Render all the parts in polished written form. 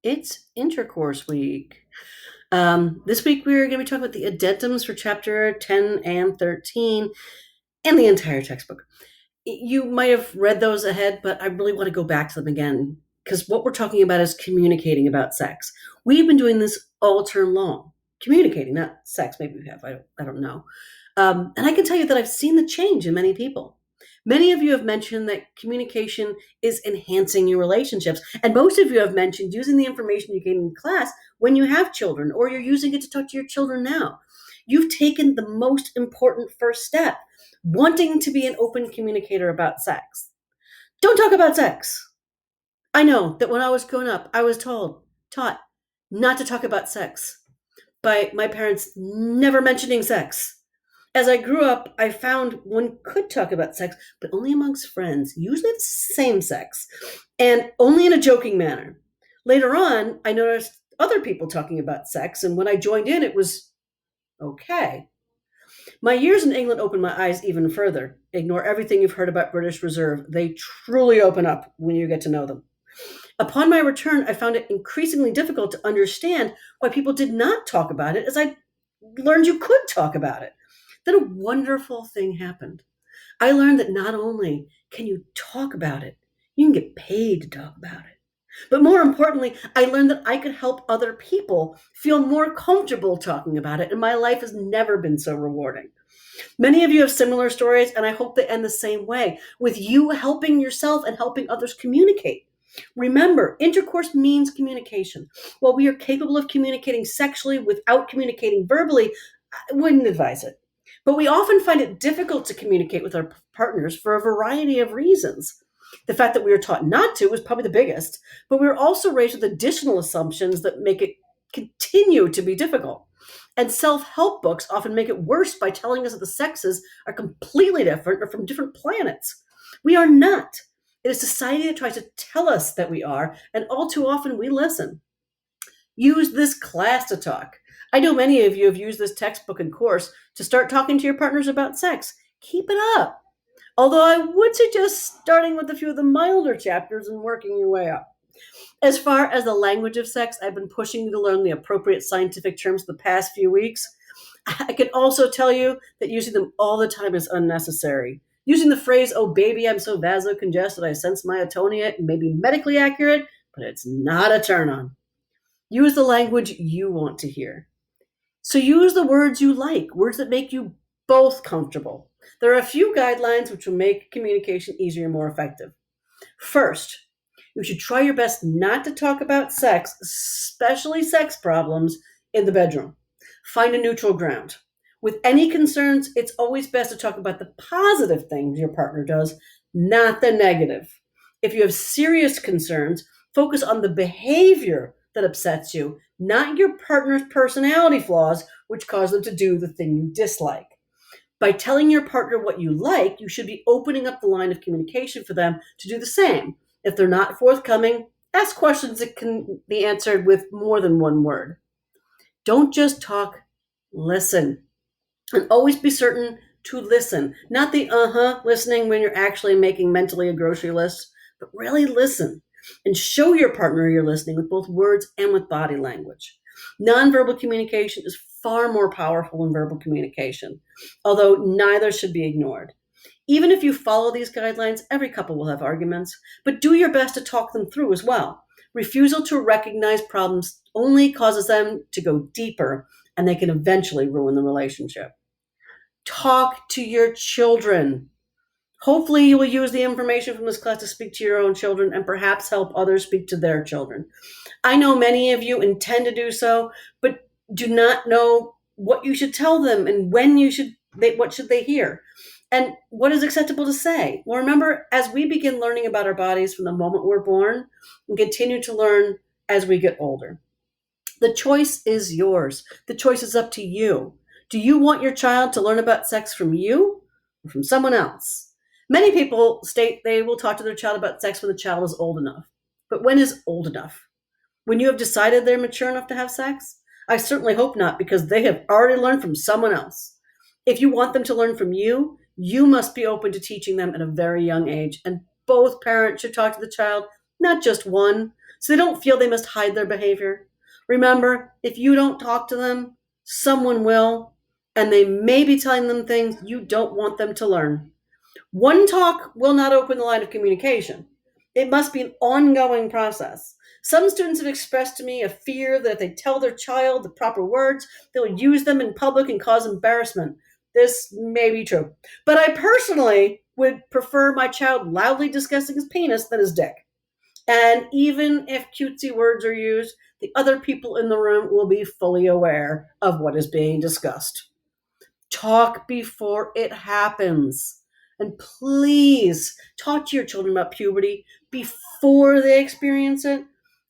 It's Intercourse Week. This week we're going to be talking about the addendums for chapter 10 and 13 and the entire textbook. You might have read those ahead, but I really want to go back to them again because what we're talking about is communicating about sex. We've been doing this all term long. Communicating, not sex. Maybe we have. I don't know. And I can tell you that I've seen the change in many people. Many of you have mentioned that communication is enhancing your relationships. And most of you have mentioned using the information you gain in class when you have children or you're using it to talk to your children now. You've taken the most important first step, wanting to be an open communicator about sex. Don't talk about sex. I know that when I was growing up, I was taught not to talk about sex by my parents never mentioning sex. As I grew up, I found one could talk about sex, but only amongst friends, usually the same sex, and only in a joking manner. Later on, I noticed other people talking about sex, and when I joined in, it was okay. My years in England opened my eyes even further. Ignore everything you've heard about British Reserve. They truly open up when you get to know them. Upon my return, I found it increasingly difficult to understand why people did not talk about it as I learned you could talk about it. Then a wonderful thing happened. I learned that not only can you talk about it, you can get paid to talk about it. But more importantly, I learned that I could help other people feel more comfortable talking about it, and my life has never been so rewarding. Many of you have similar stories, and I hope they end the same way, with you helping yourself and helping others communicate. Remember, intercourse means communication. While we are capable of communicating sexually without communicating verbally, I wouldn't advise it. But we often find it difficult to communicate with our partners for a variety of reasons. The fact that we were taught not to is probably the biggest, but we were also raised with additional assumptions that make it continue to be difficult. And self help books often make it worse by telling us that the sexes are completely different or from different planets. We are not. It is society that tries to tell us that we are, and all too often we listen. Use this class to talk. I know many of you have used this textbook and course to start talking to your partners about sex. Keep it up. Although I would suggest starting with a few of the milder chapters and working your way up. As far as the language of sex, I've been pushing you to learn the appropriate scientific terms the past few weeks. I can also tell you that using them all the time is unnecessary. Using the phrase, oh baby, I'm so vasocongested, I sense myotonia, may be medically accurate, but it's not a turn on. Use the language you want to hear. So use the words you like, words that make you both comfortable. There are a few guidelines which will make communication easier and more effective. First, you should try your best not to talk about sex, especially sex problems, in the bedroom. Find a neutral ground. With any concerns, it's always best to talk about the positive things your partner does, not the negative. If you have serious concerns, focus on the behavior that upsets you, not your partner's personality flaws, which cause them to do the thing you dislike. By telling your partner what you like, you should be opening up the line of communication for them to do the same. If they're not forthcoming, ask questions that can be answered with more than one word. Don't just talk, listen. And always be certain to listen. Not the listening when you're actually making mentally a grocery list, but really listen and show your partner you're listening with both words and with body language. Nonverbal communication is far more powerful than verbal communication, although neither should be ignored. Even if you follow these guidelines, every couple will have arguments, but do your best to talk them through as well. Refusal to recognize problems only causes them to go deeper, and they can eventually ruin the relationship. Talk to your children. Hopefully, you will use the information from this class to speak to your own children and perhaps help others speak to their children. I know many of you intend to do so, but do not know what you should tell them and what should they hear and what is acceptable to say. Well, remember, as we begin learning about our bodies from the moment we're born and continue to learn as we get older, the choice is yours. The choice is up to you. Do you want your child to learn about sex from you or from someone else? Many people state they will talk to their child about sex when the child is old enough. But when is old enough? When you have decided they're mature enough to have sex? I certainly hope not, because they have already learned from someone else. If you want them to learn from you, you must be open to teaching them at a very young age. And both parents should talk to the child, not just one, so they don't feel they must hide their behavior. Remember, if you don't talk to them, someone will, and they may be telling them things you don't want them to learn. One talk will not open the line of communication. It must be an ongoing process. Some students have expressed to me a fear that if they tell their child the proper words, they will use them in public and cause embarrassment. This may be true. But I personally would prefer my child loudly discussing his penis than his dick. And even if cutesy words are used, the other people in the room will be fully aware of what is being discussed. Talk before it happens. And please talk to your children about puberty before they experience it.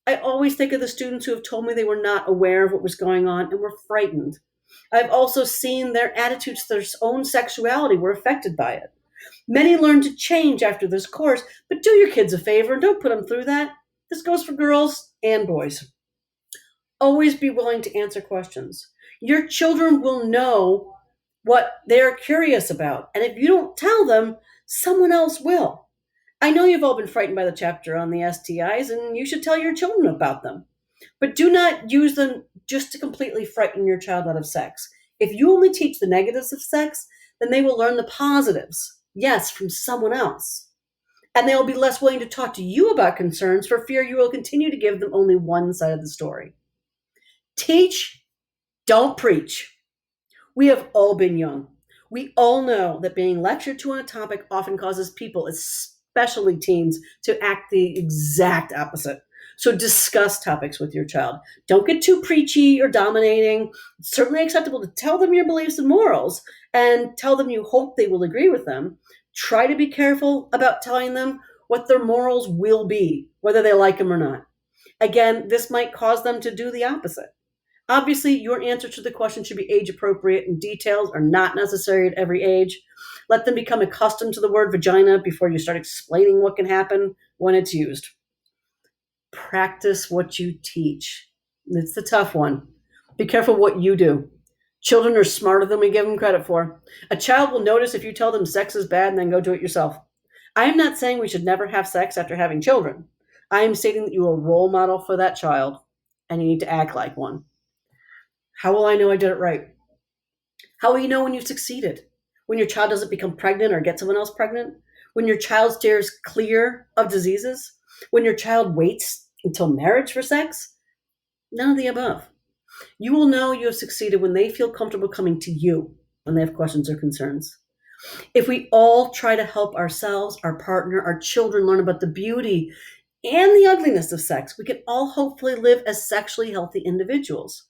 I always think of the students who have told me they were not aware of what was going on and were frightened. I've also seen their attitudes to their own sexuality were affected by it. Many learn to change after this course, but do your kids a favor and don't put them through that. This goes for girls and boys. Always be willing to answer questions. Your children will know what they're curious about, and if you don't tell them, someone else will. I know you've all been frightened by the chapter on the STIs, and you should tell your children about them. But do not use them just to completely frighten your child out of sex. If you only teach the negatives of sex, then they will learn the positives, yes, from someone else. And they will be less willing to talk to you about concerns for fear you will continue to give them only one side of the story. Teach, don't preach. We have all been young. We all know that being lectured to on a topic often causes people, especially teens, to act the exact opposite. So discuss topics with your child. Don't get too preachy or dominating. It's certainly acceptable to tell them your beliefs and morals and tell them you hope they will agree with them. Try to be careful about telling them what their morals will be, whether they like them or not. Again, this might cause them to do the opposite. Obviously, your answer to the question should be age appropriate, and details are not necessary at every age. Let them become accustomed to the word vagina before you start explaining what can happen when it's used. Practice what you teach. It's the tough one. Be careful what you do. Children are smarter than we give them credit for. A child will notice if you tell them sex is bad and then go do it yourself. I am not saying we should never have sex after having children. I am stating that you are a role model for that child, and you need to act like one. How will I know I did it right? How will you know when you've succeeded? When your child doesn't become pregnant or get someone else pregnant? When your child steers clear of diseases? When your child waits until marriage for sex? None of the above. You will know you have succeeded when they feel comfortable coming to you when they have questions or concerns. If we all try to help ourselves, our partner, our children learn about the beauty and the ugliness of sex, we can all hopefully live as sexually healthy individuals.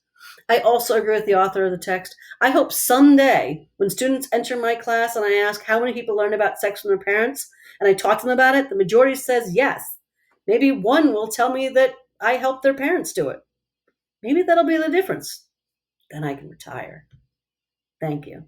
I also agree with the author of the text. I hope someday when students enter my class and I ask how many people learn about sex from their parents and I talk to them about it, the majority says yes. Maybe one will tell me that I helped their parents do it. Maybe that'll be the difference. Then I can retire. Thank you.